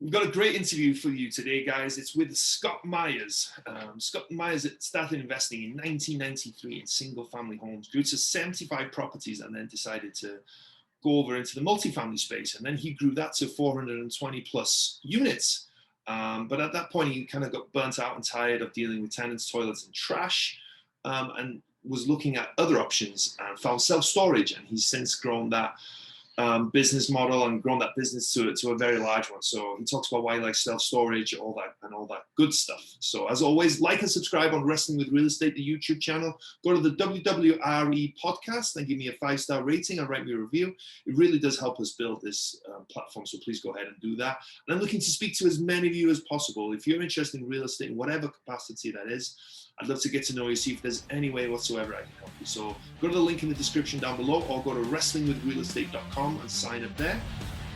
We've got a great interview for you today, guys. It's with Scott Meyers. Scott Meyers started investing in 1993 in single-family homes, grew to 75 properties, and then decided to go over into the multifamily space. And then he grew that to 420 plus units. But at that point, he kind of got burnt out and tired of dealing with tenants, toilets, and trash, and was looking at other options and found self-storage. And he's since grown that business model and grown that business to a very large one. So he talks about why he likes self-storage, all that good stuff. So as always, like and subscribe on Wrestling with Real Estate, the YouTube channel. Go to the WWRE Podcast and give me a 5-star rating and write me a review. It really does help us build this platform. So please go ahead and do that. And I'm looking to speak to as many of you as possible. If you're interested in real estate in whatever capacity that is, I'd love to get to know you, see if there's any way whatsoever I can help you. So go to the link in the description down below or go to wrestlingwithrealestate.com and sign up there.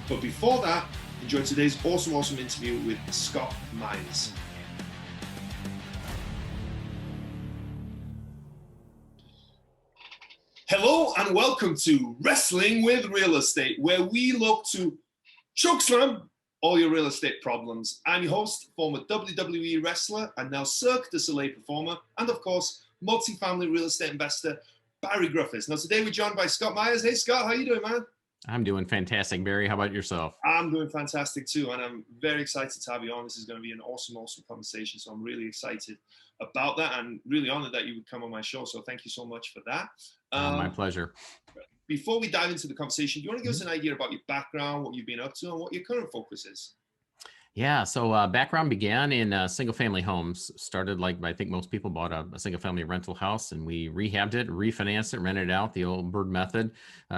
But before that, enjoy today's awesome interview with Scott Meyers. Hello and welcome to Wrestling with Real Estate, where we look to chokeslam all your real estate problems. I'm your host, former WWE wrestler and now Cirque du Soleil performer, and of course, multifamily real estate investor, Barri Griffiths. Now today we're joined by Scott Meyers. Hey Scott, how you doing, man? I'm doing fantastic, Barry. How about yourself? I'm doing fantastic too, and I'm very excited to have you on. This is going to be an awesome conversation, so I'm really excited about that and really honored that you would come on my show, so thank you so much for that. My pleasure. Before we dive into the conversation, do you want to give us an idea about your background, what you've been up to, and what your current focus is? Yeah, so background began in single-family homes. Started like I think most people bought a single-family rental house, and we rehabbed it, refinanced it, rented it out the old bird method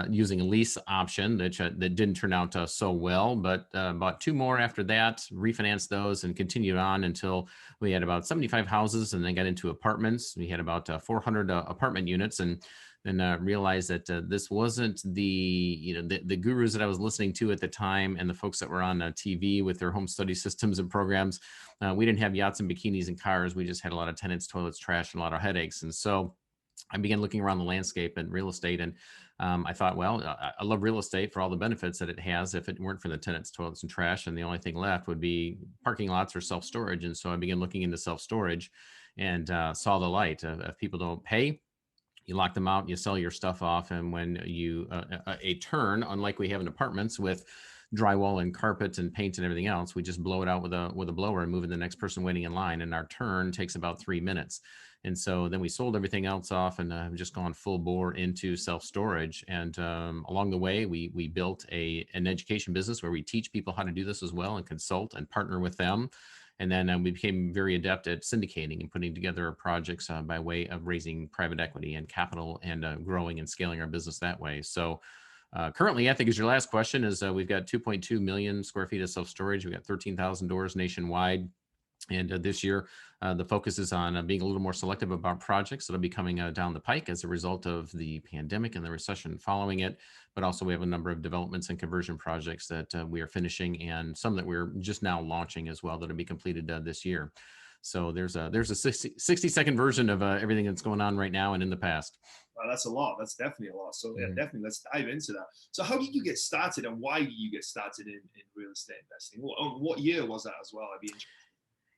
using a lease option that didn't turn out so well. But bought two more after that, refinanced those, and continued on until we had about 75 houses, and then got into apartments. We had about 400 apartment units, and realized that this wasn't the gurus that I was listening to at the time and the folks that were on TV with their home study systems and programs. We didn't have yachts and bikinis and cars. We just had a lot of tenants, toilets, trash, and a lot of headaches. And so I began looking around the landscape and real estate. And I thought, well, I love real estate for all the benefits that it has if it weren't for the tenants, toilets, and trash. And the only thing left would be parking lots or self-storage. And so I began looking into self-storage and saw the light. If people don't pay, you lock them out, you sell your stuff off. And when you, a turn, unlike we have in apartments with drywall and carpet and paint and everything else, we just blow it out with a blower and move in the next person waiting in line. And our turn takes about 3 minutes. And so then we sold everything else off and just gone full bore into self-storage. And along the way, we built an education business where we teach people how to do this as well and consult and partner with them. And then we became very adept at syndicating and putting together projects by way of raising private equity and capital and growing and scaling our business that way. So currently, I think is your last question, is we've got 2.2 million square feet of self-storage. We've got 13,000 doors nationwide. And this year, the focus is on being a little more selective about projects that'll be coming down the pike as a result of the pandemic and the recession following it. But also we have a number of developments and conversion projects that we are finishing, and some that we're just now launching as well that'll be completed this year. So there's a 60-second version of everything that's going on right now and in the past. Wow, that's a lot. That's definitely a lot. So yeah, definitely let's dive into that. So how did you get started, and why did you get started in real estate investing? What year was that as well? I'd be interested.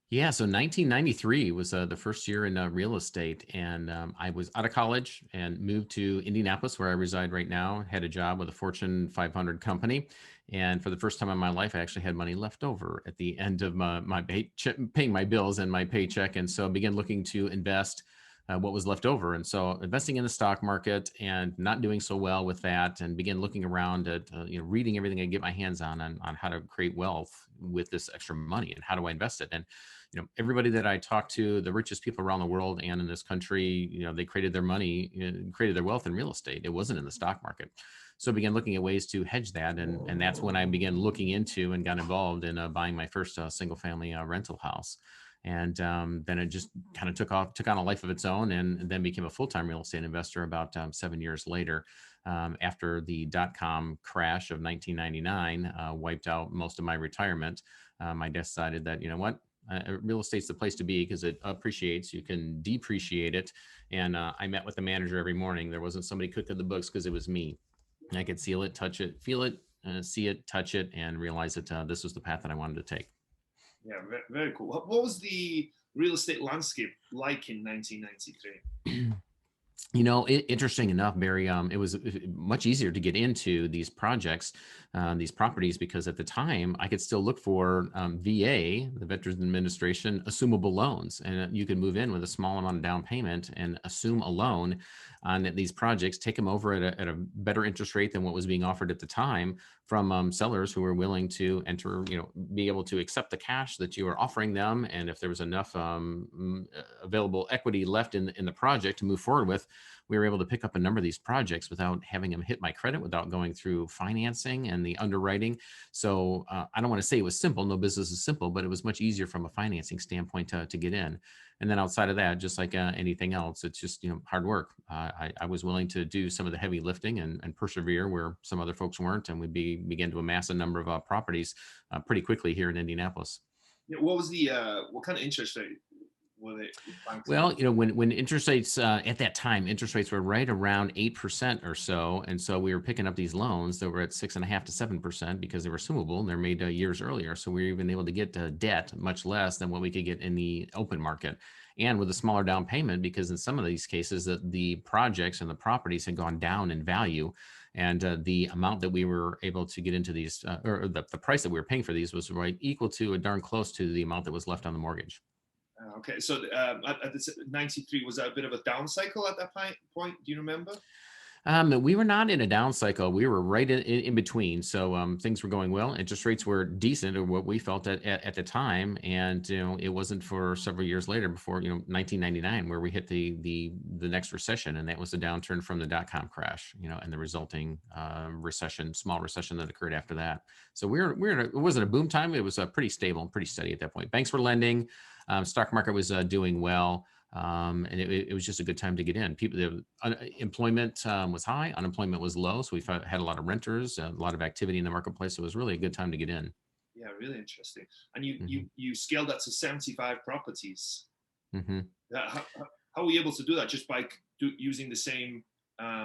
Yeah, so 1993 was the first year in real estate, and I was out of college and moved to Indianapolis, where I reside right now. Had a job with a Fortune 500 company, and for the first time in my life, I actually had money left over at the end of paying my bills and my paycheck, and so I began looking to invest what was left over. And so investing in the stock market and not doing so well with that, and began looking around at, reading everything I get my hands on how to create wealth with this extra money and how do I invest it. And, everybody that I talked to, the richest people around the world and in this country, they created their money, created their wealth in real estate. It wasn't in the stock market. So I began looking at ways to hedge that. And that's when I began looking into and got involved in buying my first single family rental house. And then it just kind of took on a life of its own, and then became a full-time real estate investor about 7 years later. After the dot-com crash of 1999 wiped out most of my retirement, I decided that, real estate's the place to be because it appreciates. You can depreciate it. And I met with the manager every morning. There wasn't somebody cooking the books because it was me. I could seal it, touch it, feel it, see it, touch it, and realize that this was the path that I wanted to take. Yeah, very cool. What was the real estate landscape like in 1993? Interesting enough, Barry, it was much easier to get into these projects, these properties, because at the time I could still look for VA, the Veterans Administration, assumable loans. And you could move in with a small amount of down payment and assume a loan on these projects, take them over at a better interest rate than what was being offered at the time from sellers who were willing to enter, be able to accept the cash that you were offering them. And if there was enough available equity left in the project to move forward with, we were able to pick up a number of these projects without having them hit my credit, without going through financing and the underwriting. So I don't want to say it was simple. No business is simple, but it was much easier from a financing standpoint to get in. And then outside of that, just like anything else, it's just, hard work. I was willing to do some of the heavy lifting and persevere where some other folks weren't. And we began to amass a number of properties pretty quickly here in Indianapolis. Yeah, what was what kind of interest rate? Well, when interest rates at that time, interest rates were right around 8% or so. And so we were picking up these loans that were at 6.5% to 7% because they were assumable and they're made years earlier. So we were even able to get debt much less than what we could get in the open market, and with a smaller down payment, because in some of these cases the projects and the properties had gone down in value. And the amount that we were able to get into these, or the price that we were paying for these, was right equal to or darn close to the amount that was left on the mortgage. Okay, so at 93, was that a bit of a down cycle at that point? Do you remember? We were not in a down cycle. We were right in between. So things were going well. Interest rates were decent, or what we felt at the time. And it wasn't for several years later, before 1999, where we hit the next recession, and that was the downturn from the dot-com crash, and the resulting small recession that occurred after that. So it wasn't a boom time. It was pretty stable and pretty steady at that point. Banks were lending. Stock market was doing well. And it was just a good time to get in. Employment was high, unemployment was low. So we had a lot of renters, a lot of activity in the marketplace. So it was really a good time to get in. Yeah, really interesting. And you scaled that to 75 properties. Mm-hmm. How were you able to do that? Just by using the same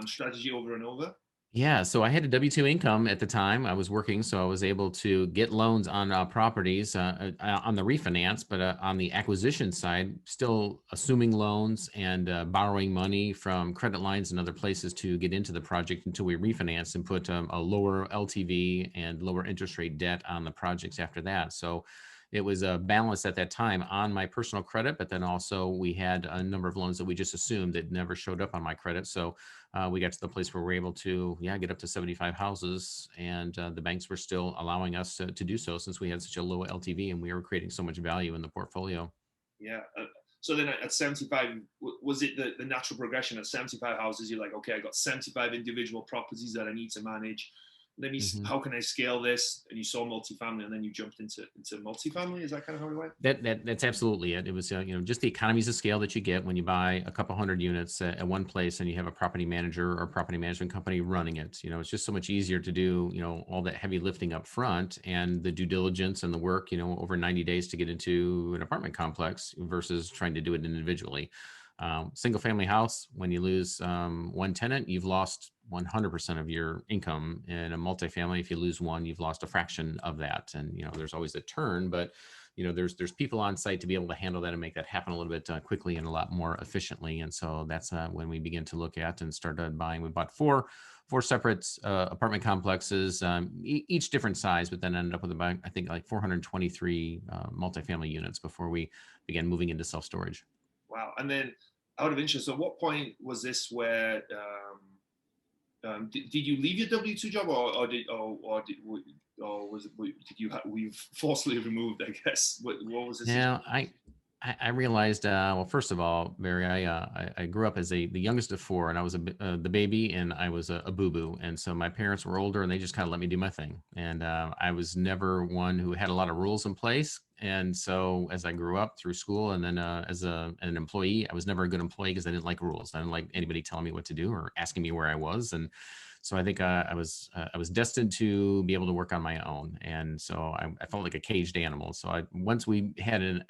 strategy over and over? Yeah, so I had a W-2 income at the time. I was working, so I was able to get loans on properties on the refinance, but on the acquisition side, still assuming loans and borrowing money from credit lines and other places to get into the project until we refinanced and put a lower LTV and lower interest rate debt on the projects after that. So it was a balance at that time on my personal credit, but then also we had a number of loans that we just assumed that never showed up on my credit. So we got to the place where we're able to, get up to 75 houses, and the banks were still allowing us to do so, since we had such a low LTV and we were creating so much value in the portfolio. Yeah. So then at 75, was it the natural progression at 75 houses? You're like, okay, I got 75 individual properties that I need to manage. Then how can I scale this? And you saw multifamily, and then you jumped into multifamily. Is that kind of how it went? That's absolutely it. It was just the economies of scale that you get when you buy a couple hundred units at one place, and you have a property manager or property management company running it. It's just so much easier to do all that heavy lifting up front and the due diligence and the work over 90 days to get into an apartment complex versus trying to do it individually. Single family house, when you lose one tenant, you've lost 100% of your income. In a multifamily, if you lose one, you've lost a fraction of that. And there's always a turn, but there's people on site to be able to handle that and make that happen a little bit quickly and a lot more efficiently. And so that's when we begin to look at and started buying. We bought four separate apartment complexes, each different size, but then ended up with about, I think, like 423 multifamily units before we began moving into self-storage. Wow. And then, out of interest, at what point was this where did you leave your W-2 job, or were you forcibly removed, I guess? What was this? Yeah, I realized, well, first of all, Barry, I grew up as the youngest of four, and I was the baby, and I was a boo-boo. And so my parents were older, and they just kind of let me do my thing. And I was never one who had a lot of rules in place. And so as I grew up through school, and then as an employee, I was never a good employee because I didn't like rules. I didn't like anybody telling me what to do or asking me where I was. And so I think I was destined to be able to work on my own. And so I felt like a caged animal. So once we had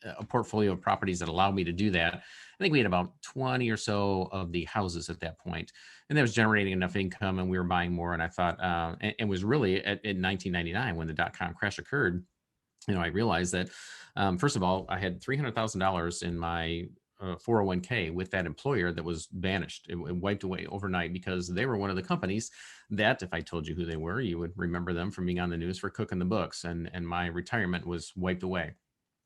a portfolio of properties that allowed me to do that. I think we had about 20 or so of the houses at that point, and that was generating enough income, and we were buying more. And I thought, and was really in 1999 when the dot-com crash occurred. I realized that, first of all, I had $300,000 in my 401k with that employer that was vanished. It wiped away overnight because they were one of the companies that, if I told you who they were, you would remember them from being on the news for cooking the books, and my retirement was wiped away.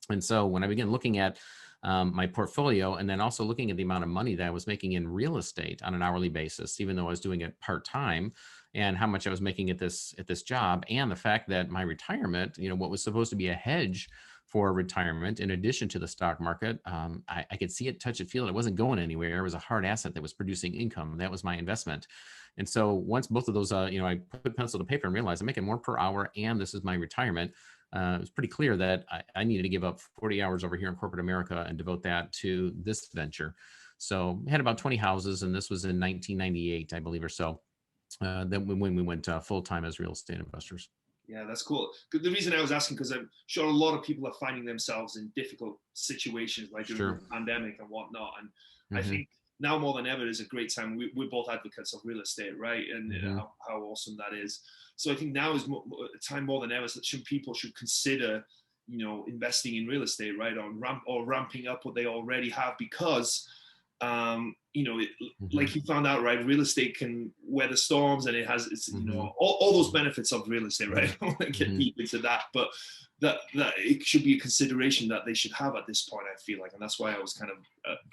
And so when I began looking at my portfolio, and then also looking at the amount of money that I was making in real estate on an hourly basis, even though I was doing it part-time, and how much I was making at this job, and the fact that my retirement, what was supposed to be a hedge for retirement, in addition to the stock market, I could see it, touch it, feel it. It wasn't going anywhere. It was a hard asset that was producing income. That was my investment. And so once both of those, I put pencil to paper and realized I'm making more per hour, and this is my retirement. It was pretty clear that I needed to give up 40 hours over here in corporate America and devote that to this venture. So I had about 20 houses, and this was in 1998, I believe, or so, then when we went full-time as real estate investors. Yeah, that's cool. The reason I was asking, because I'm sure a lot of people are finding themselves in difficult situations like during the pandemic and whatnot. And I think now more than ever is a great time. We're both advocates of real estate, right? And how awesome that is. So I think now is a time more than ever that people should consider, investing in real estate, right? Or ramping up what they already have, because like you found out, right? Real estate can weather storms, and it's all those benefits of real estate, right? I don't want to get deep into that, but that it should be a consideration that they should have at this point, I feel like. And that's why I was kind of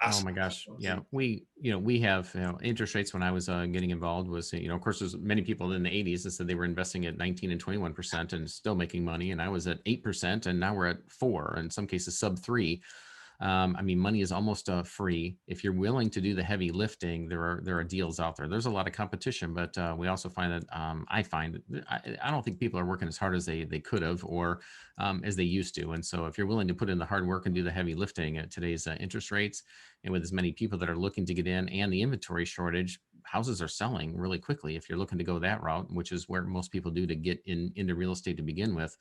asking. Oh my gosh. Yeah. We have, interest rates when I was getting involved was, of course, there's many people in the 80s that said they were investing at 19 and 21% and still making money. And I was at 8%, and now we're at 4, in some cases sub 3. Money is almost free. If you're willing to do the heavy lifting, there are deals out there. There's a lot of competition, but we also find that I don't think people are working as hard as they could have, or as they used to. And so if you're willing to put in the hard work and do the heavy lifting at today's interest rates, and with as many people that are looking to get in, and the inventory shortage, houses are selling really quickly. If you're looking to go that route, which is where most people do to get into real estate to begin with,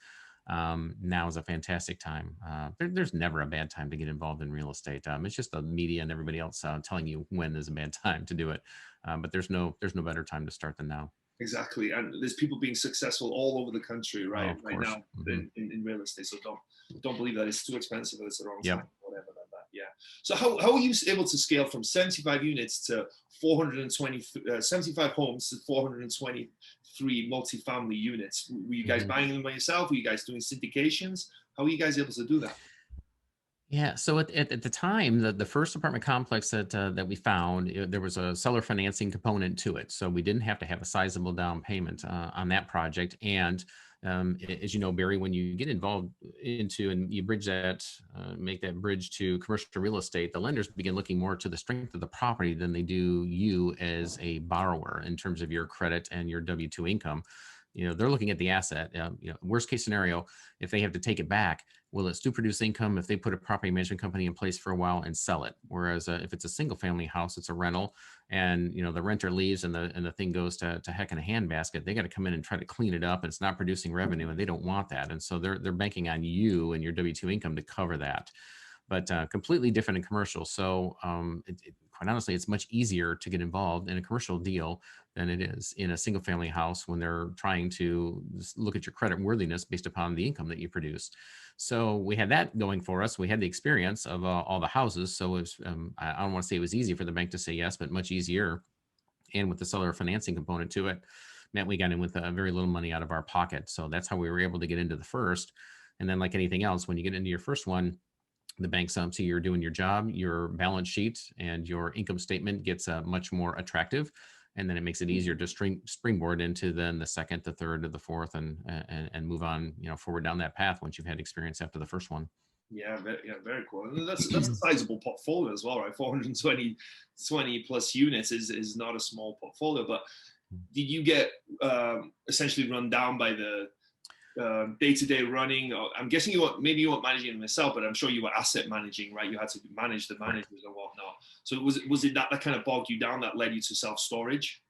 now is a fantastic time. There's never a bad time to get involved in real estate. It's just the media and everybody else telling you when is a bad time to do it. But there's no better time to start than now. Exactly. And there's people being successful all over the country right now in real estate. So don't believe that it's too expensive or it's the wrong time, whatever like that. Yeah. So how are you able to scale from 75 units to 75 homes to 423 multifamily units? Were you guys buying them by yourself? Were you guys doing syndications? How are you guys able to do that? Yeah. So at the time, the first apartment complex that we found, there was a seller financing component to it. So we didn't have to have a sizable down payment on that project. And as you know, Barry, when you get involved into and you bridge that, make that bridge to commercial real estate, the lenders begin looking more to the strength of the property than they do you as a borrower in terms of your credit and your W-2 income. They're looking at the asset. Worst case scenario, if they have to take it back, will it still produce income if they put a property management company in place for a while and sell it? Whereas if it's a single family house, it's a rental, and the renter leaves and the thing goes to heck in a handbasket, they got to come in and try to clean it up, and it's not producing revenue, and they don't want that. And so they're banking on you and your W-2 income to cover that. But completely different in commercial. So quite honestly, it's much easier to get involved in a commercial deal than it is in a single family house when they're trying to look at your credit worthiness based upon the income that you produce. So we had that going for us. We had the experience of all the houses. So it was, I don't want to say it was easy for the bank to say yes, but much easier. And with the seller financing component to it, meant we got in with very little money out of our pocket. So that's how we were able to get into the first. And then, like anything else, when you get into your first one, the banks see you're doing your job, your balance sheet and your income statement gets much more attractive. And then it makes it easier to springboard into then the second, the third, or the fourth, and move on, forward down that path once you've had experience after the first one. Yeah, very cool. And that's a sizable portfolio as well, right? 420 plus units is not a small portfolio. But did you get essentially run down by the day-to-day running? Or I'm guessing you weren't managing them yourself, but I'm sure you were asset managing, right? You had to manage the managers and whatnot. So was it that kind of bogged you down that led you to self-storage?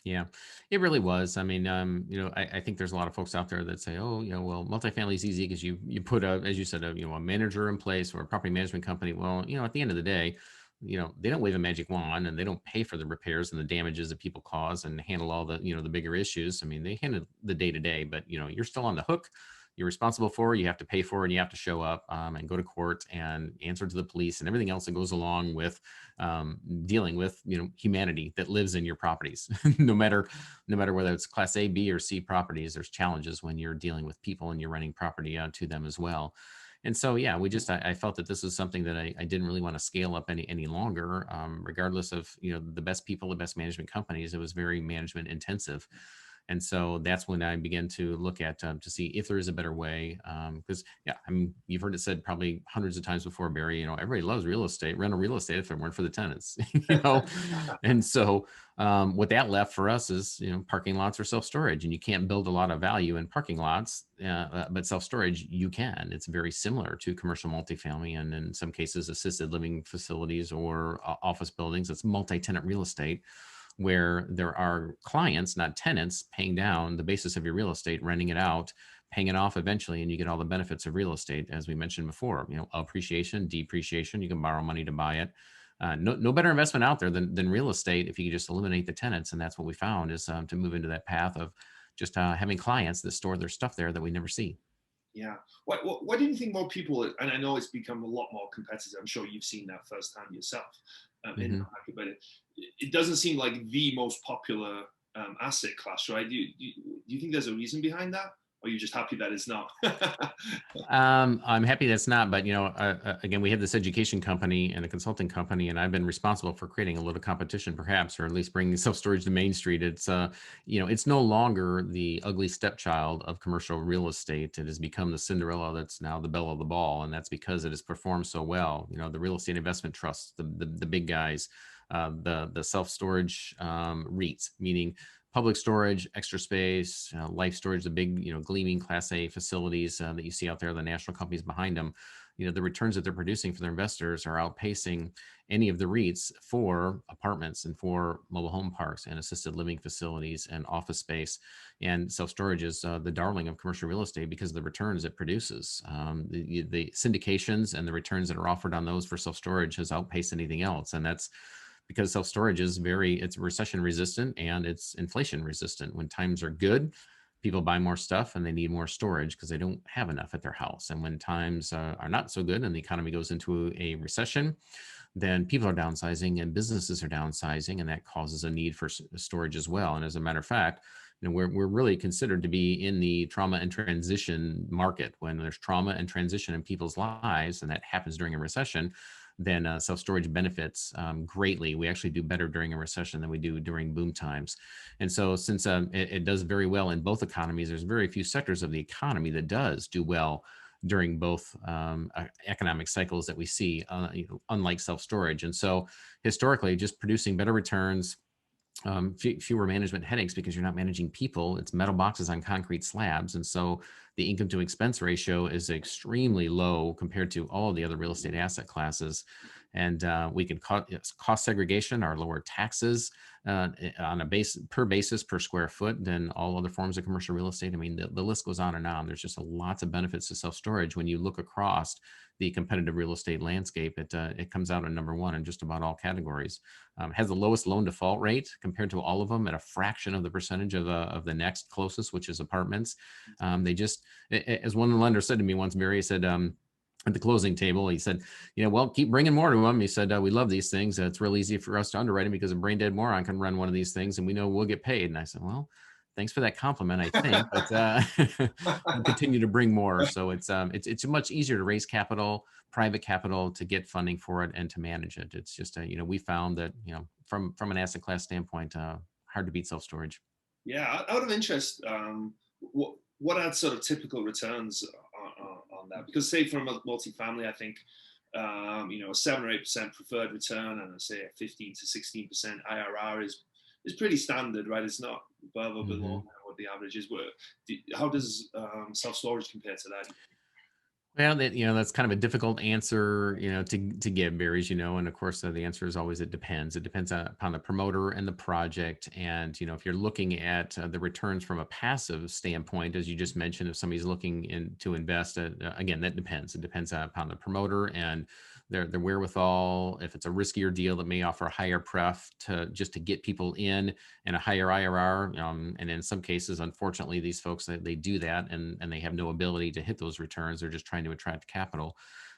Yeah, it really was. I mean, I think there's a lot of folks out there that say, oh, well, multifamily is easy because you put as you said, a manager in place or a property management company. Well, at the end of the day, they don't wave a magic wand and they don't pay for the repairs and the damages that people cause and handle all the, the bigger issues. I mean, they handle the day to day, but you're still on the hook. You're responsible for, you have to pay for it, and you have to show up and go to court and answer to the police and everything else that goes along with dealing with humanity that lives in your properties. No matter whether it's class A, B, or C properties, there's challenges when you're dealing with people and you're renting property out to them as well. And so, yeah, I felt that this is something that I didn't really want to scale up any longer, regardless of the best people, the best management companies. It was very management intensive. And so that's when I began to look at to see if there is a better way. Because yeah, I mean, you've heard it said probably hundreds of times before, Barry. Everybody loves real estate, rental real estate, if it weren't for the tenants. And so what that left for us is parking lots or self storage, and you can't build a lot of value in parking lots, but self storage you can. It's very similar to commercial multifamily, and in some cases, assisted living facilities or office buildings. It's multi-tenant real estate, where there are clients, not tenants, paying down the basis of your real estate, renting it out, paying it off eventually, and you get all the benefits of real estate, as we mentioned before. Appreciation, depreciation. You can borrow money to buy it. No better investment out there than real estate if you could just eliminate the tenants. And that's what we found is to move into that path of just having clients that store their stuff there that we never see. Yeah. Why do you think more people, and I know it's become a lot more competitive, I'm sure you've seen that firsthand yourself in the market, but it doesn't seem like the most popular asset class, right? Do you think there's a reason behind that? Or are you just happy that it's not? I'm happy that's not, but again, we have this education company and a consulting company, and I've been responsible for creating a little competition, perhaps, or at least bringing self-storage to Main Street. It's it's no longer the ugly stepchild of commercial real estate. It has become the Cinderella that's now the belle of the ball, and that's because it has performed so well. The real estate investment trusts, the big guys, the self-storage REITs, meaning public storage, extra space, life storage, the big, gleaming class A facilities that you see out there, the national companies behind them, the returns that they're producing for their investors are outpacing any of the REITs for apartments and for mobile home parks and assisted living facilities and office space. And self-storage is the darling of commercial real estate because of the returns it produces. The syndications and the returns that are offered on those for self-storage has outpaced anything else. And that's because self-storage is it's recession resistant and it's inflation resistant. When times are good, people buy more stuff and they need more storage because they don't have enough at their house. And when times are not so good and the economy goes into a recession, then people are downsizing and businesses are downsizing, and that causes a need for storage as well. And as a matter of fact, we're really considered to be in the trauma and transition market. When there's trauma and transition in people's lives, and that happens during a recession, then self-storage benefits greatly. We actually do better during a recession than we do during boom times. And so since it does very well in both economies, there's very few sectors of the economy that does do well during both economic cycles that we see, unlike self-storage. And so historically, just producing better returns, fewer management headaches because you're not managing people. It's metal boxes on concrete slabs. And so the income to expense ratio is extremely low compared to all of the other real estate asset classes. And we can cost segregation, our lower taxes on a basis per square foot than all other forms of commercial real estate. I mean, the list goes on and on. There's just lots of benefits to self-storage. When you look across the competitive real estate landscape, it comes out at number one in just about all categories. Has the lowest loan default rate compared to all of them at a fraction of the percentage of the next closest, which is apartments. As one lender said to me once, Barry said, at the closing table, he said, well, keep bringing more to them. He said, we love these things. It's real easy for us to underwrite them because a brain dead moron can run one of these things and we know we'll get paid. And I said, well, thanks for that compliment, I think, but we'll continue to bring more. So it's much easier to raise capital, private capital, to get funding for it and to manage it. It's just, we found that, from an asset class standpoint, hard to beat self-storage. Yeah, out of interest, what are sort of typical returns on that? Because say from a multifamily, I think, a 7 or 8% preferred return and say a 15 to 16% IRR is pretty standard, right? It's not above or below what the average is. How does self-storage compare to that? Well, that's kind of a difficult answer, to give, Barry, and of course, the answer is always it depends. It depends upon the promoter and the project. And, if you're looking at the returns from a passive standpoint, as you just mentioned, if somebody's looking to invest, again, that depends. It depends upon the promoter and their wherewithal. If it's a riskier deal that may offer a higher pref to get people in and a higher IRR. And in some cases, unfortunately, these folks, they do that and they have no ability to hit those returns. They're just trying to attract capital.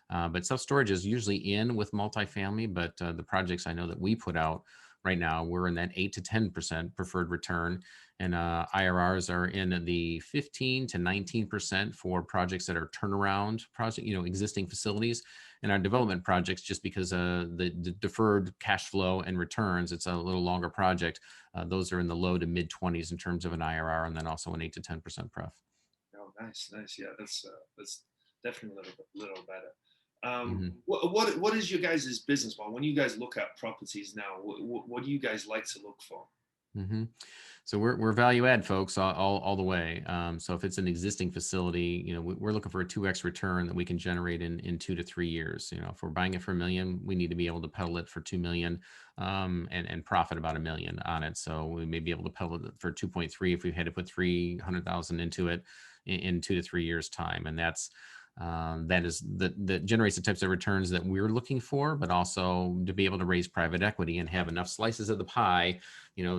But self-storage is usually in with multifamily, but the projects I know that we put out right now, we're in that 8 to 10% preferred return. And IRRs are in the 15 to 19% for projects that are turnaround project, existing facilities. And our development projects, just because the deferred cash flow and returns, it's a little longer project. Those are in the low to mid 20s in terms of an IRR, and then also an 8 to 10% pref. Oh, nice. Yeah, that's definitely a little better. Mm-hmm. What is your guys' business model when you guys look at properties now? What do you guys like to look for? Mm-hmm. So we're value add folks all the way. So if it's an existing facility, we're looking for a 2x return that we can generate in 2 to 3 years. If we're buying it for $1 million, we need to be able to peddle it for $2 million, and profit about $1 million on it. So we may be able to peddle it for 2.3 if we had to put 300,000 into it in 2 to 3 years time. And that generates the types of returns that we're looking for, but also to be able to raise private equity and have enough slices of the pie,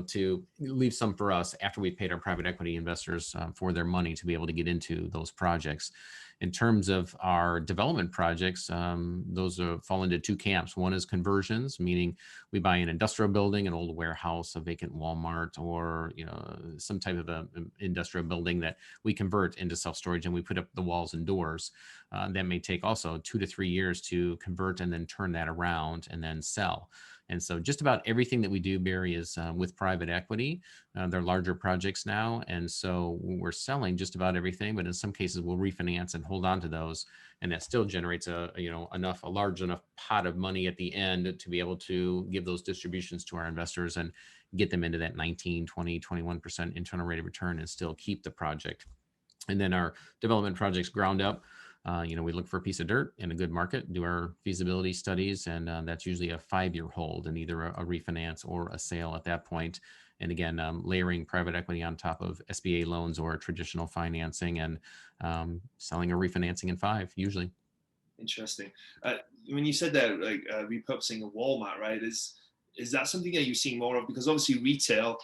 to leave some for us after we've paid our private equity investors for their money to be able to get into those projects. In terms of our development projects, those fall into two camps. One is conversions, meaning we buy an industrial building, an old warehouse, a vacant Walmart, or some type of a industrial building that we convert into self-storage, and we put up the walls and doors. That may take also 2 to 3 years to convert and then turn that around and then sell. And so just about everything that we do, Barry, is with private equity. They're larger projects now. And so we're selling just about everything, but in some cases we'll refinance and hold on to those. And that still generates a large enough pot of money at the end to be able to give those distributions to our investors and get them into that 19, 20, 21% internal rate of return and still keep the project. And then our development projects ground up. We look for a piece of dirt in a good market, do our feasibility studies, and that's usually a 5-year hold and either a refinance or a sale at that point. And again, layering private equity on top of SBA loans or traditional financing and selling or refinancing in 5, usually. Interesting. When you said that, like repurposing a Walmart, right? Is that something that you're seeing more of? Because obviously retail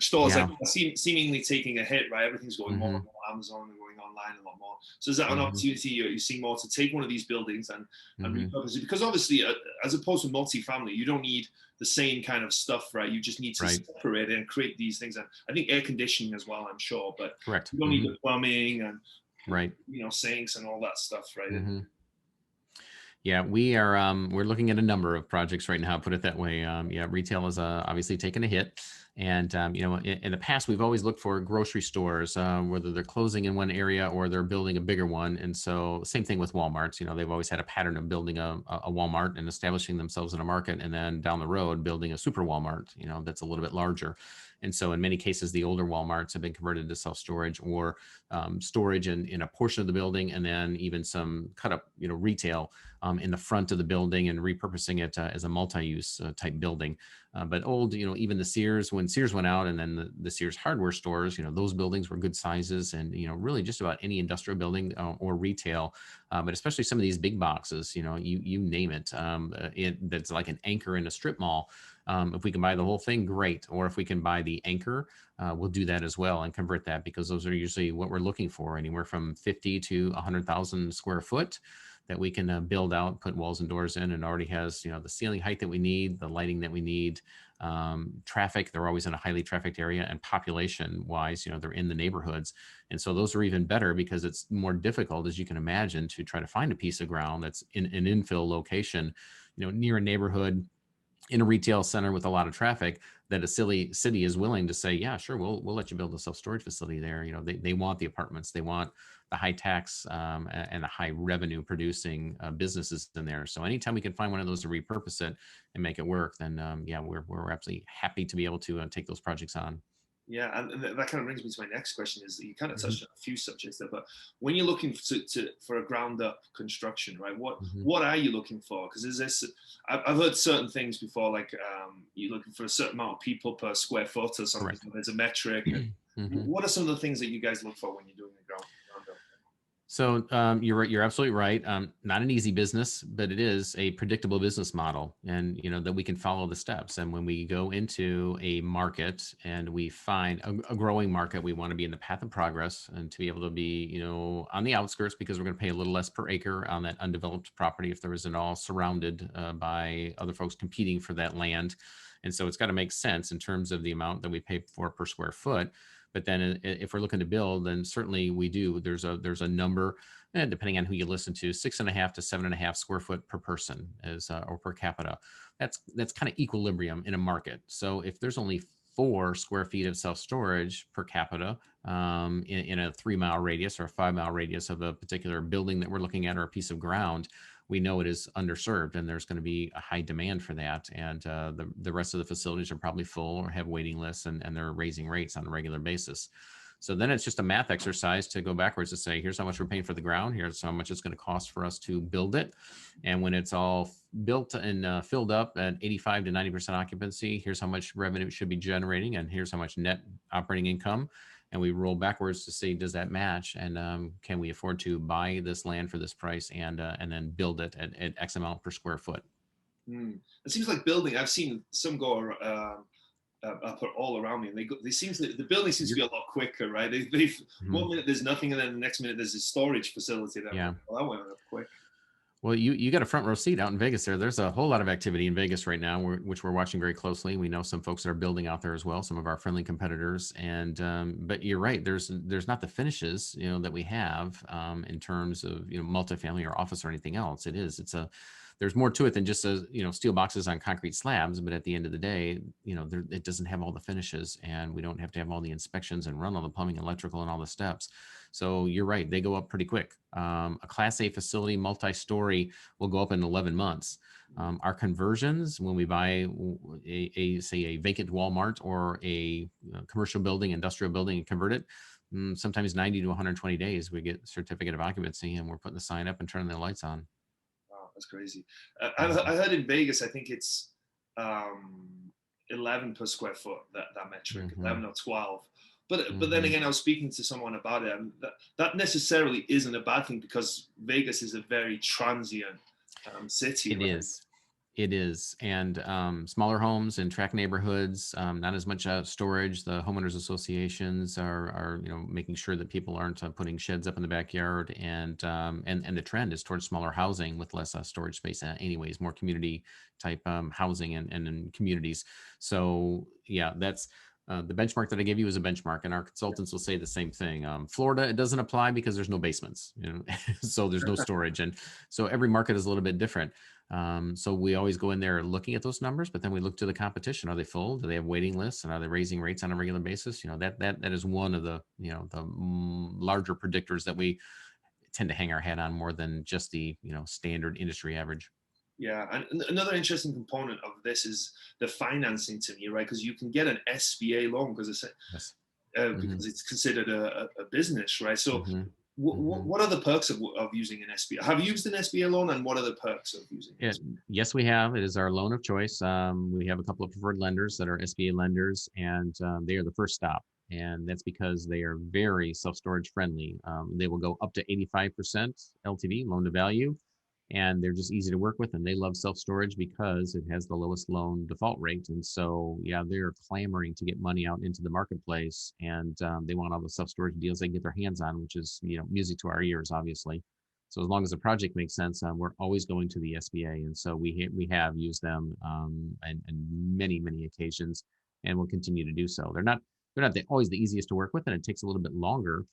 stores Yeah. like seemingly taking a hit, right? Everything's going more and more Amazon and going online a lot more. So is that an opportunity you see more to take one of these buildings and repurpose it? Because obviously, as opposed to multifamily, you don't need the same kind of stuff, right? You just need to separate it and create these things. And I think air conditioning as well, I'm sure, but correct. You don't need the plumbing and right, sinks and all that stuff, right? Yeah, we're looking at a number of projects right now, put it that way. Retail is obviously taking a hit. And, in the past, we've always looked for grocery stores, whether they're closing in one area or they're building a bigger one. And so same thing with Walmarts. They've always had a pattern of building a Walmart and establishing themselves in a market, and then down the road building a super Walmart, that's a little bit larger. And so in many cases, the older Walmarts have been converted to self-storage or storage in a portion of the building, and then even some cut up, retail in the front of the building and repurposing it as a multi-use type building. But old, even the Sears, when Sears went out, and then the Sears hardware stores, those buildings were good sizes, and really just about any industrial building or retail, but especially some of these big boxes, you name it, that's like an anchor in a strip mall. If we can buy the whole thing, great. Or if we can buy the anchor, we'll do that as well and convert that, because those are usually what we're looking for, anywhere from 50 to 100,000 square foot that we can build out, put walls and doors in, and already has, the ceiling height that we need, the lighting that we need, traffic. They're always in a highly trafficked area, and population wise, they're in the neighborhoods. And so those are even better because it's more difficult, as you can imagine, to try to find a piece of ground that's in an infill location, near a neighborhood, in a retail center with a lot of traffic, that a city is willing to say, yeah, sure, we'll let you build a self-storage facility there. They want the apartments, they want the high tax and the high revenue producing businesses in there. So anytime we can find one of those to repurpose it and make it work, then we're absolutely happy to be able to take those projects on. Yeah, and that kind of brings me to my next question. Is you kind of touched on a few subjects there, but when you're looking for a ground up construction, right? What are you looking for? Because is this? I've heard certain things before, like you're looking for a certain amount of people per square foot or something. Correct. There's a metric. What are some of the things that you guys look for when you're doing the ground up? So you're right. You're absolutely right. Not an easy business, but it is a predictable business model, and that we can follow the steps. And when we go into a market and we find a growing market, we want to be in the path of progress and to be able to be, on the outskirts, because we're going to pay a little less per acre on that undeveloped property if there isn't all surrounded by other folks competing for that land. And so it's got to make sense in terms of the amount that we pay for per square foot. But then if we're looking to build, then certainly we do. There's a number, and depending on who you listen to, 6.5 to 7.5 square foot per person or per capita. That's kind of equilibrium in a market. So if there's only 4 square feet of self-storage per capita in a 3-mile radius or a 5-mile radius of a particular building that we're looking at or a piece of ground, we know it is underserved, and there's going to be a high demand for that. And the rest of the facilities are probably full or have waiting lists, and they're raising rates on a regular basis. So then it's just a math exercise to go backwards to say, here's how much we're paying for the ground. Here's how much it's going to cost for us to build it. And when it's all built and filled up at 85 to 90% occupancy, here's how much revenue it should be generating. And here's how much net operating income. And we roll backwards to see, does that match? And can we afford to buy this land for this price and then build it at X amount per square foot? It seems like building. I've seen some go up all around me, and the building seems to be a lot quicker, right? One minute there's nothing, and then the next minute there's a storage facility. That went up quick. Well, you got a front row seat out in Vegas there. There's a whole lot of activity in Vegas right now, which we're watching very closely. We know some folks that are building out there as well, some of our friendly competitors. And but you're right, there's not the finishes that we have in terms of multifamily or office or anything else. There's more to it than just steel boxes on concrete slabs. But at the end of the day, it doesn't have all the finishes, and we don't have to have all the inspections and run all the plumbing, electrical, and all the steps. So you're right, they go up pretty quick. A Class A facility, multi-story, will go up in 11 months. Our conversions, when we buy say a vacant Walmart or a commercial building, industrial building, and convert it, sometimes 90 to 120 days, we get certificate of occupancy, and we're putting the sign up and turning the lights on. Wow, that's crazy. I heard in Vegas, I think it's 11 per square foot, that metric, 11 or 12. But then again, I was speaking to someone about it, and that necessarily isn't a bad thing, because Vegas is a very transient city. It is. And smaller homes in tract neighborhoods, not as much storage. The homeowners associations are making sure that people aren't putting sheds up in the backyard, and the trend is towards smaller housing with less storage space anyways, more community type housing and in communities. So yeah, that's the benchmark that I gave you is a benchmark, and our consultants will say the same thing. Florida, it doesn't apply because there's no basements, so there's no storage. And so every market is a little bit different. So we always go in there looking at those numbers, but then we look to the competition. Are they full? Do they have waiting lists? And are they raising rates on a regular basis? That is one of the, the larger predictors that we tend to hang our hat on more than just the, standard industry average. Yeah, and another interesting component of this is the financing to me, right? Because you can get an SBA loan because it's considered a business, right? So what are the perks of using an SBA? Have you used an SBA loan, and what are the perks of using it? Yes, we have. It is our loan of choice. We have a couple of preferred lenders that are SBA lenders, and they are the first stop. And that's because they are very self-storage friendly. They will go up to 85% LTV, loan to value. And they're just easy to work with, and they love self-storage because it has the lowest loan default rate. And so, yeah, they're clamoring to get money out into the marketplace, and they want all the self-storage deals they can get their hands on, which is, music to our ears, obviously. So as long as the project makes sense, we're always going to the SBA. And so we have used them on many, many occasions, and will continue to do so. They're not always the easiest to work with, and it takes a little bit longer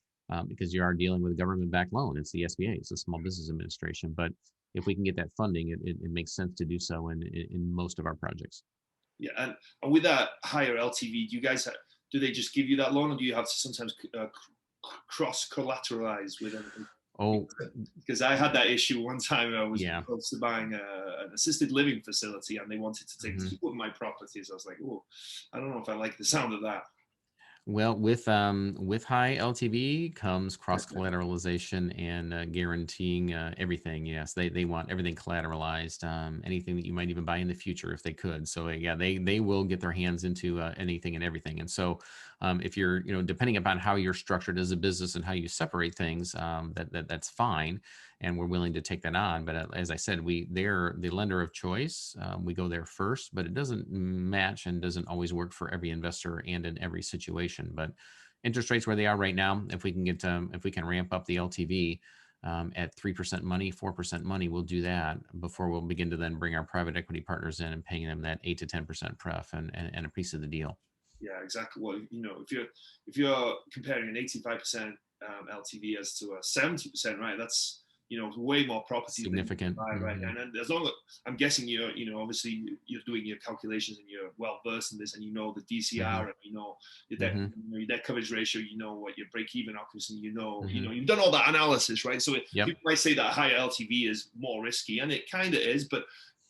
because you are dealing with a government-backed loan. It's the SBA, it's the Small Business Administration. But if we can get that funding, it makes sense to do so in most of our projects. Yeah, and with that higher LTV, do they just give you that loan, or do you have to sometimes cross-collateralize with anything? Oh, because I had that issue one time. I was close to buying an assisted living facility, and they wanted to take two of my properties. I was like, oh, I don't know if I like the sound of that. Well, with high LTV comes cross collateralization and guaranteeing everything. Yes, they want everything collateralized, anything that you might even buy in the future if they could. So yeah, they will get their hands into anything and everything. And so if you're, depending upon how you're structured as a business and how you separate things, that's fine, and we're willing to take that on. But as I said, they're the lender of choice. We go there first, but it doesn't match and doesn't always work for every investor and in every situation. But interest rates where they are right now, if we can ramp up the LTV at 3% money, 4% money, we'll do that before we'll begin to then bring our private equity partners in and paying them that 8 to 10% pref and a piece of the deal. Yeah, exactly. Well, if you're comparing an 85% LTV as to a 70%, right? That's way more properties Significant. than you buy, right? And as long as I'm guessing obviously you're doing your calculations and you're well versed in this, and the DCR and your debt, your debt coverage ratio, what your break-even occupancy, you've done all that analysis, right? So people might say that higher LTV is more risky, and it kind of is, but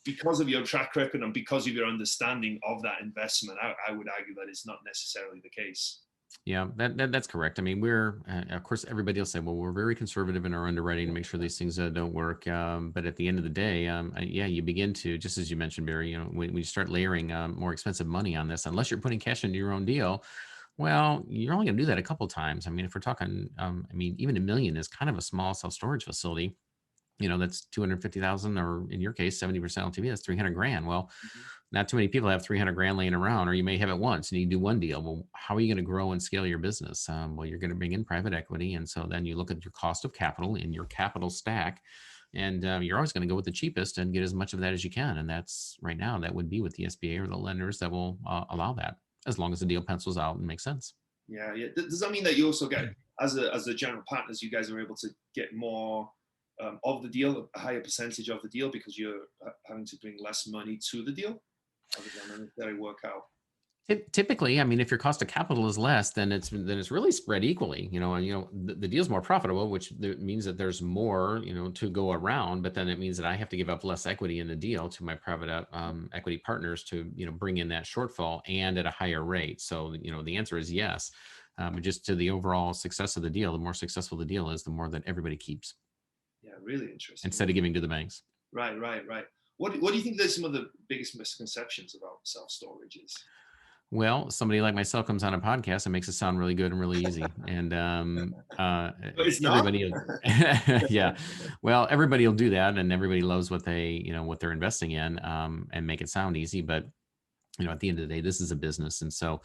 because of your track record and because of your understanding of that investment, I would argue that it's not necessarily the case. Yeah, that's correct. I mean, we're of course everybody will say, well, we're very conservative in our underwriting to make sure these things don't work. But at the end of the day, you begin to, just as you mentioned, Barry, when you start layering more expensive money on this, unless you're putting cash into your own deal, well, you're only going to do that a couple of times. I mean, if we're talking, even $1 million is kind of a small self-storage facility. That's 250,000, or in your case, 70% LTV, that's 300 grand. Well, not too many people have 300 grand laying around, or you may have it once and you do one deal. Well, how are you going to grow and scale your business? Well, you're going to bring in private equity. And so then you look at your cost of capital in your capital stack, and you're always going to go with the cheapest and get as much of that as you can. And that's right now, that would be with the SBA or the lenders that will allow that, as long as the deal pencils out and makes sense. Yeah. Does that mean that you also get, as the general partners, you guys are able to get more of the deal, a higher percentage of the deal, because you're having to bring less money to the deal? How does that work out? Typically, I mean, if your cost of capital is less, then it's really spread equally. The deal's more profitable, which means that there's more, to go around. But then it means that I have to give up less equity in the deal to my private equity partners to bring in that shortfall and at a higher rate. So the answer is yes. Just to the overall success of the deal, the more successful the deal is, the more that everybody keeps. Yeah, really interesting. Instead of giving to the banks. Right. What do you think there's some of the biggest misconceptions about self-storage is? Well, somebody like myself comes on a podcast and makes it sound really good and really easy. And it's everybody, yeah, well, everybody will do that, and everybody loves what what they're investing in, and make it sound easy. But at the end of the day, this is a business. And so,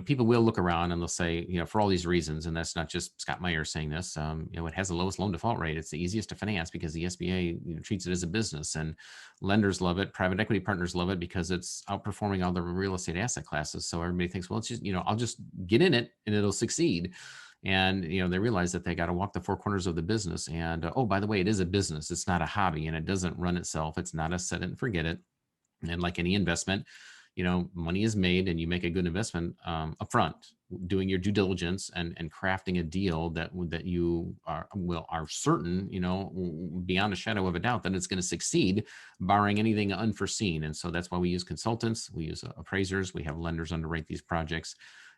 people will look around and they'll say, for all these reasons, and that's not just Scott Meyers saying this, it has the lowest loan default rate. It's the easiest to finance because the SBA treats it as a business, and lenders love it. Private equity partners love it because it's outperforming all the real estate asset classes. So everybody thinks, well, it's just, I'll just get in it and it'll succeed. And, they realize that they got to walk the four corners of the business. And, oh, by the way, it is a business. It's not a hobby, and it doesn't run itself. It's not a set it and forget it. And like any investment, money is made, and you make a good investment upfront, doing your due diligence and crafting a deal that you are certain, beyond a shadow of a doubt, that it's going to succeed, barring anything unforeseen. And so that's why we use consultants, we use appraisers, we have lenders underwrite these projects,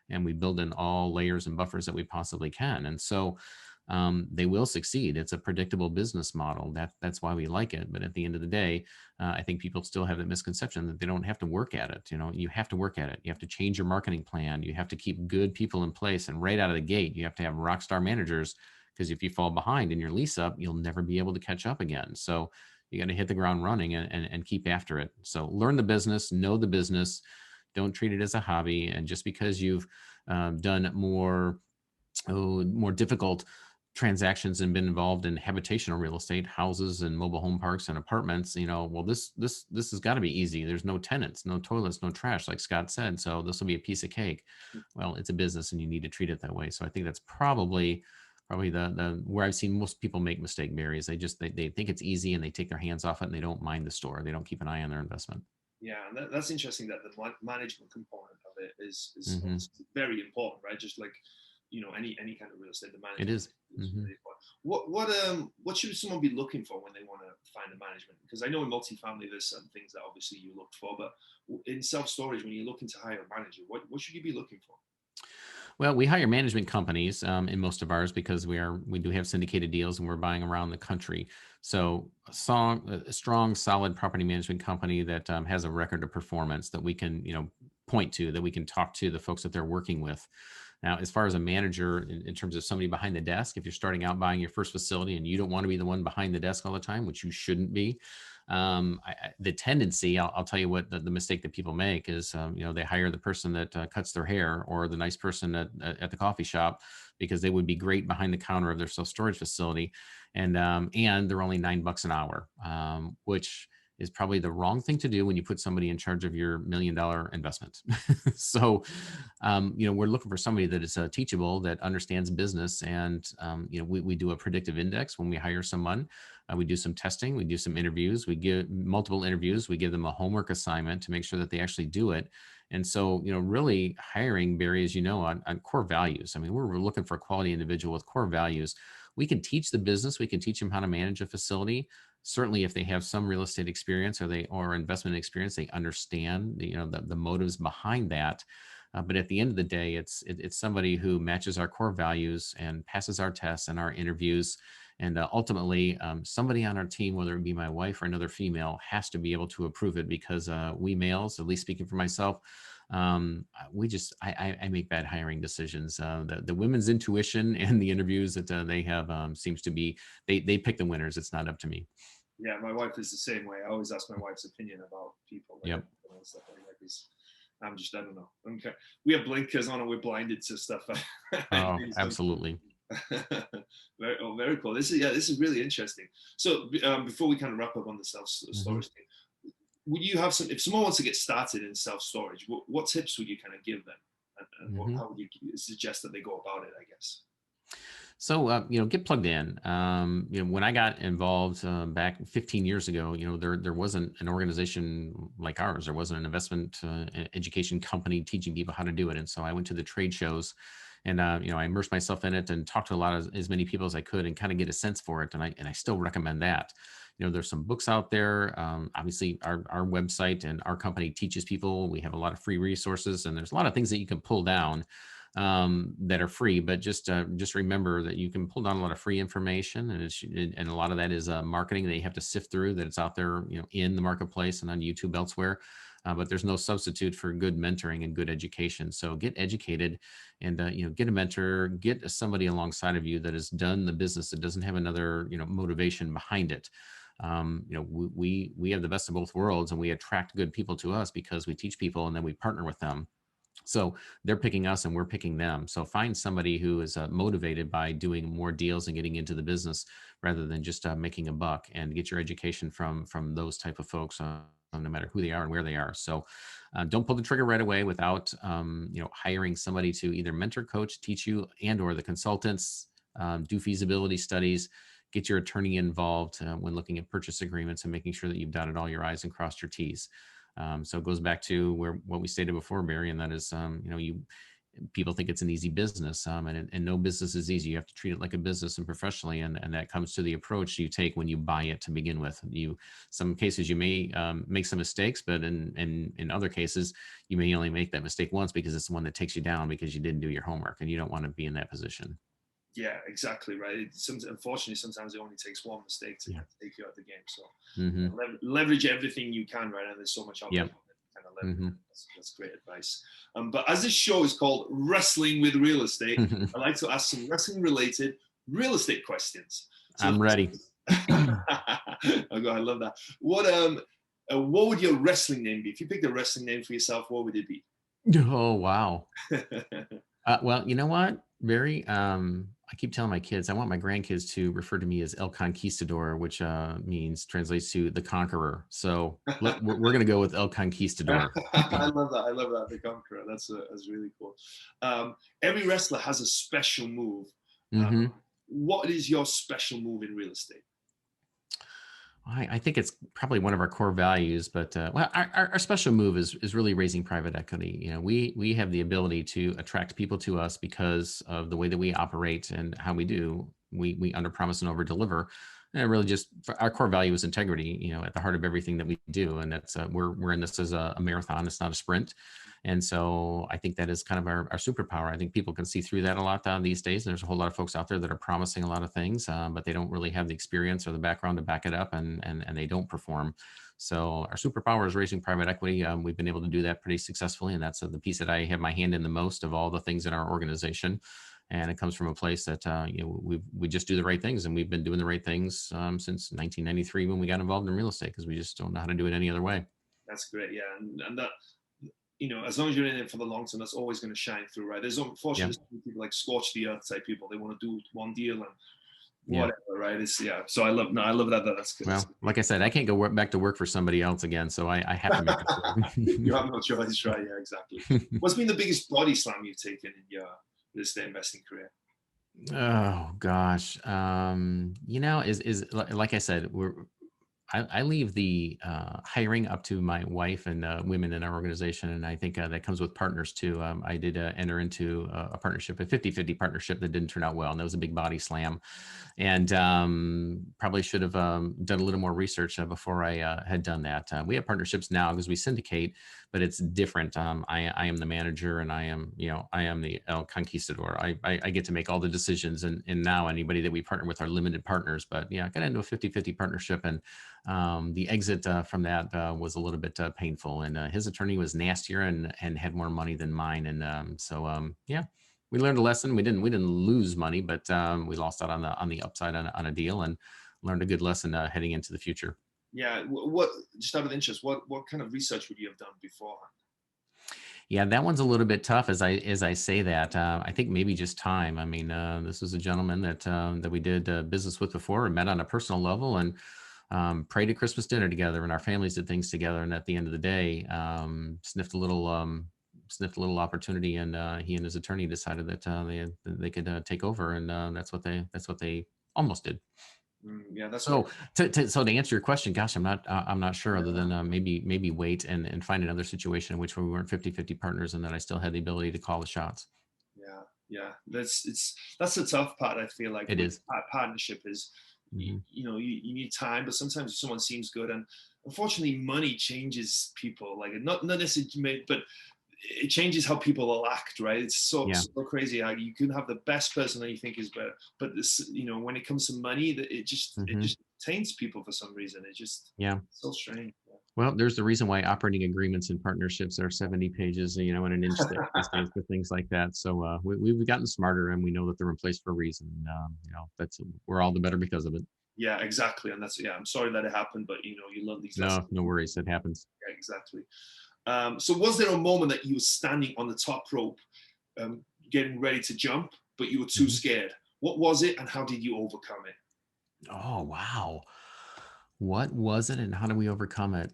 and we build in all layers and buffers that we possibly can. And so they will succeed. It's a predictable business model. That's why we like it. But at the end of the day, I think people still have that misconception that they don't have to work at it. You have to work at it. You have to change your marketing plan. You have to keep good people in place. And right out of the gate, you have to have rock star managers, because if you fall behind in your lease up, you'll never be able to catch up again. So you got to hit the ground running and keep after it. So learn the business, know the business, don't treat it as a hobby. And just because you've done more difficult transactions and been involved in habitational real estate, houses and mobile home parks and apartments, well, this has got to be easy. There's no tenants, no toilets, no trash, like Scott said. So this will be a piece of cake. Well, it's a business and you need to treat it that way. So I think that's probably the where I've seen most people make mistake, Barry, is they think it's easy and they take their hands off it and they don't mind the store. They don't keep an eye on their investment. Yeah, and that's interesting that the management component of it is very important, right? Just like any kind of real estate, the management. It is. Really important. What should someone be looking for when they want to find a management? Because I know in multifamily there's some things that obviously you look for, but in self-storage, when you're looking to hire a manager, what should you be looking for? Well, we hire management companies in most of ours because we do have syndicated deals and we're buying around the country. So a strong, solid property management company that has a record of performance that we can, point to, that we can talk to the folks that they're working with. Now, as far as a manager, in terms of somebody behind the desk, if you're starting out buying your first facility and you don't want to be the one behind the desk all the time, which you shouldn't be, the tendency, I'll tell you what the mistake that people make is, they hire the person that cuts their hair or the nice person at the coffee shop because they would be great behind the counter of their self-storage facility. And they're only $9 an hour, which is probably the wrong thing to do when you put somebody in charge of your $1 million investment. So, we're looking for somebody that is teachable, that understands business. And, we do a predictive index when we hire someone. We do some testing, we do some interviews, we give multiple interviews, we give them a homework assignment to make sure that they actually do it. And so, really hiring, Barry, as you know, on core values. I mean, we're looking for a quality individual with core values. We can teach the business, we can teach them how to manage a facility. Certainly, if they have some real estate experience or investment experience, they understand the motives behind that. But at the end of the day, it's somebody who matches our core values and passes our tests and our interviews. And ultimately, somebody on our team, whether it be my wife or another female, has to be able to approve it because we males, at least speaking for myself, I make bad hiring decisions. The women's intuition and the interviews that they have seems to be, they pick the winners. It's not up to me. Yeah, my wife is the same way. I always ask my wife's opinion about people. Yep. Stuff like that. I don't know. Okay. We have blinkers on and we're blinded to stuff. Oh, absolutely. Very cool. This is really interesting. So before we kind of wrap up on the self-storage thing, would you have if someone wants to get started in self-storage, what tips would you kind of give them? And how would you suggest that they go about it, I guess? So, get plugged in. When I got involved back 15 years ago, there wasn't an organization like ours. There wasn't an investment education company teaching people how to do it. And so I went to the trade shows and, I immersed myself in it and talked to as many people as I could and kind of get a sense for it. And I still recommend that. There's some books out there. Obviously, our website and our company teaches people. We have a lot of free resources and there's a lot of things that you can pull down that are free, but just remember that you can pull down a lot of free information, and a lot of that is marketing that you have to sift through, that it's out there, in the marketplace and on YouTube elsewhere. But there's no substitute for good mentoring and good education. So get educated, and get a mentor, get somebody alongside of you that has done the business, that doesn't have another motivation behind it. We have the best of both worlds, and we attract good people to us because we teach people and then we partner with them. So they're picking us and we're picking them. So find somebody who is motivated by doing more deals and getting into the business rather than just making a buck, and get your education from those type of folks, no matter who they are and where they are. So don't pull the trigger right away without hiring somebody to either mentor, coach, teach you, and or the consultants. Do feasibility studies. Get your attorney involved when looking at purchase agreements and making sure that you've dotted all your I's and crossed your T's. So it goes back to what we stated before, Barry, and that is, people think it's an easy business, and no business is easy. You have to treat it like a business and professionally, and that comes to the approach you take when you buy it to begin with. Some cases you may make some mistakes, but in other cases you may only make that mistake once because it's the one that takes you down because you didn't do your homework, and you don't want to be in that position. Yeah, exactly right. Unfortunately, sometimes it only takes one mistake to take you out of the game. So leverage everything you can, right? And there's so much out there. Kind of leverage. That's great advice. But as this show is called Wrestling with Real Estate, I'd like to ask some wrestling-related real estate questions. So I'm ready. Oh God, I love that. What would your wrestling name be? If you picked a wrestling name for yourself, what would it be? Oh, wow. Well, you know what, Barry? I keep telling my kids, I want my grandkids to refer to me as El Conquistador, which translates to the conqueror. So we're going to go with El Conquistador. I love that. The conqueror. That's really cool. Every wrestler has a special move. What is your special move in real estate? I think it's probably one of our core values, but our special move is really raising private equity. We have the ability to attract people to us because of the way that we operate and how we do. We under promise and over deliver. And really just our core value is integrity, at the heart of everything that we do. And that's, we're in this as a marathon. It's not a sprint. And so I think that is kind of our superpower. I think people can see through that a lot these days. There's a whole lot of folks out there that are promising a lot of things, but they don't really have the experience or the background to back it up, and they don't perform. So our superpower is raising private equity. We've been able to do that pretty successfully. And that's the piece that I have my hand in the most of all the things in our organization. And it comes from a place that we just do the right things, and we've been doing the right things since 1993 when we got involved in real estate, because we just don't know how to do it any other way. That's great, yeah, and that, as long as you're in it for the long term, that's always going to shine through, right? There's unfortunately people like scorched the earth type people. They want to do one deal and whatever, right? It's So I love that. That's good. Well, like I said, I can't go back to work for somebody else again, so I have to make it. You have no choice, right? Yeah, exactly. What's been the biggest body slam you've taken in your real estate investing career? Oh gosh, is like I said, I leave the hiring up to my wife and women in our organization. And I think that comes with partners too. I did enter into a partnership, a 50-50 partnership that didn't turn out well. And that was a big body slam. And probably should have done a little more research before I had done that. We have partnerships now because we syndicate, but it's different. I am the manager, and I am the El Conquistador. I get to make all the decisions. And now anybody that we partner with are limited partners. But yeah, I got into a 50-50 partnership, and the exit from that was a little bit painful. And his attorney was nastier and had more money than mine. And yeah, we learned a lesson. We didn't lose money, but we lost out on the upside on a deal, and learned a good lesson heading into the future. Yeah. What, just out of interest, what kind of research would you have done beforehand? Yeah, that one's a little bit tough as I say that. I think maybe just time. I mean, this was a gentleman that we did business with before and met on a personal level, and prayed at Christmas dinner together, and our families did things together. And at the end of the day, sniffed a little opportunity, and he and his attorney decided that they could take over, and that's what they almost did. Yeah, that's so. To answer your question, gosh, I'm not sure, other than maybe wait and find another situation in which we weren't 50-50 partners, and that I still had the ability to call the shots. Yeah. That's the tough part. I feel like it is. Partnership is, you need time, but sometimes someone seems good, and unfortunately, money changes people. Like not necessarily, but it changes how people will act, right? It's so crazy how you can have the best person that you think is better, but this, when it comes to money, that it just taints people for some reason. It just so strange. Well, there's the reason why operating agreements and partnerships are 70 pages, and an inch thick for things like that. So we've gotten smarter, and we know that they're in place for a reason. We're all the better because of it. Yeah, exactly. And I'm sorry that it happened, but you learn these lessons. No worries. It happens. Yeah, exactly. So was there a moment that you were standing on the top rope, getting ready to jump, but you were too scared? What was it, and how did you overcome it? Oh, wow. What was it, and how do we overcome it?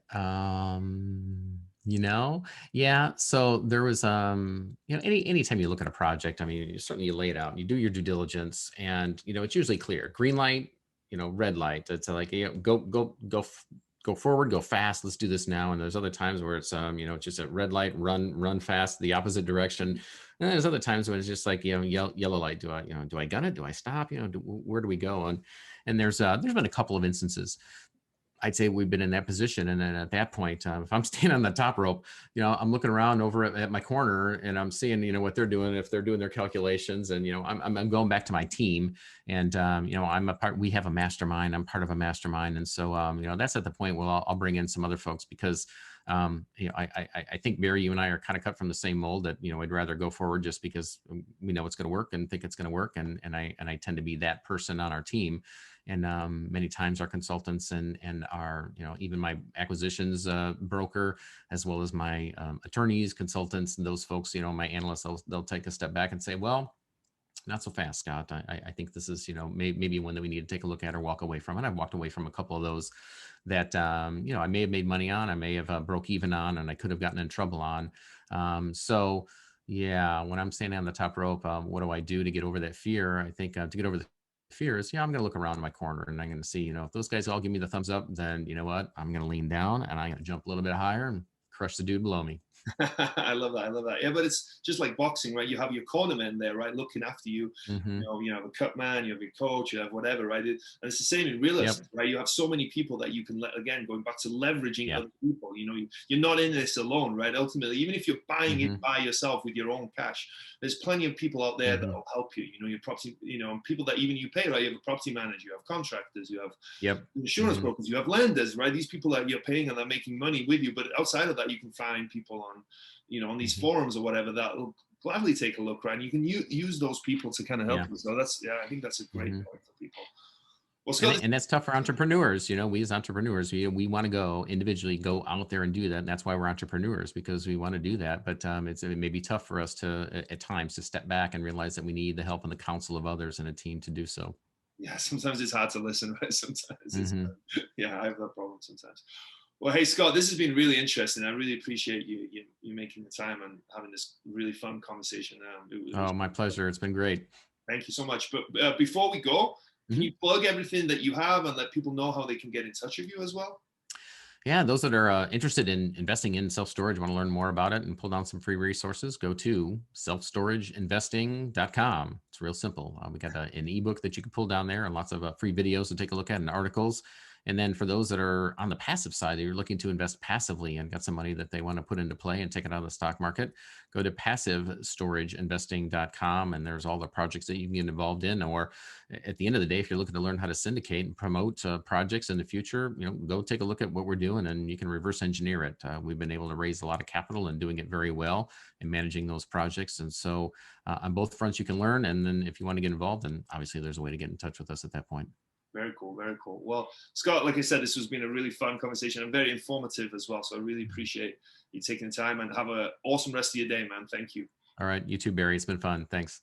Yeah. So there was, anytime you look at a project, I mean, certainly you lay it out and you do your due diligence, and, it's usually clear: green light, red light. It's like, go forward, go fast. Let's do this now. And there's other times where it's, just a red light, run fast, the opposite direction. And there's other times when it's just like, yellow light. Do I gun it? Do I stop? Where do we go? And there's been a couple of instances. I'd say we've been in that position. And then at that point, if I'm standing on the top rope, I'm looking around over at my corner, and I'm seeing, what they're doing, if they're doing their calculations, and, I'm going back to my team, and, we have a mastermind. I'm part of a mastermind. And so, that's at the point where I'll bring in some other folks, because, I think Barry, you and I are kind of cut from the same mold, that, I'd rather go forward just because we know it's going to work and think it's going to work. And I tend to be that person on our team. And many times our consultants and our, even my acquisitions broker, as well as my attorneys, consultants, and those folks, my analysts, they'll take a step back and say, well, not so fast, Scott. I think this is, maybe one that we need to take a look at or walk away from. And I've walked away from a couple of those that, I may have made money on, I may have broke even on, and I could have gotten in trouble on. So yeah, when I'm standing on the top rope, what do I do to get over that fear? I think to get over the fear is, I'm going to look around my corner, and I'm going to see, if those guys all give me the thumbs up, then you know what, I'm going to lean down, and I'm going to jump a little bit higher and crush the dude below me. I love that. I love that. Yeah, but it's just like boxing, right? You have your cornermen there, right, looking after you. Hmm. You have a cut man, you have your coach, you have whatever, right? And it's the same in real Yep. estate, right? You have so many people that you can again, going back to leveraging Yeah. other people. You're not in this alone, right? Ultimately, even if you're buying it Hmm. by yourself with your own cash, there's plenty of people out there that Hmm. will help you. Your property, people that even you pay, right? You have a property manager, you have contractors, you have Yep. insurance brokers, you have lenders, right? These people that you're paying and they're making money with you. But outside of that, you can find people on these Hmm. forums or whatever that will gladly take a look, right? And you can use those people to kind of help Yeah. you. So I think that's a great Hmm. point for people. Well, And, Scott, and that's tough for entrepreneurs. We as entrepreneurs, we want to go individually, go out there and do that. And that's why we're entrepreneurs, because we want to do that. But it may be tough for us at times to step back and realize that we need the help and the counsel of others and a team to do so. yeah, sometimes it's hard to listen, right? Sometimes Hmm. yeah, I have that problem sometimes. Well, hey, Scott, this has been really interesting. I really appreciate you making the time and having this really fun conversation. It was Oh, my pleasure. It's been great. Thank you so much. But before we go, can Hmm. you plug everything that you have and let people know how they can get in touch with you as well? Yeah, those that are interested in investing in self-storage, want to learn more about it and pull down some free resources, go to selfstorageinvesting.com. It's real simple. We got an ebook that you can pull down there and lots of free videos to take a look at and articles. And then for those that are on the passive side, that you're looking to invest passively and got some money that they want to put into play and take it out of the stock market, go to passivestorageinvesting.com. And there's all the projects that you can get involved in. Or at the end of the day, if you're looking to learn how to syndicate and promote projects in the future, go take a look at what we're doing and you can reverse engineer it. We've been able to raise a lot of capital and doing it very well and managing those projects. And so on both fronts, you can learn. And then if you want to get involved, then obviously there's a way to get in touch with us at that point. Very cool, very cool. Well, Scott, like I said, this has been a really fun conversation and very informative as well. So I really appreciate you taking the time and have an awesome rest of your day, man. Thank you. All right. You too, Barry. It's been fun. Thanks.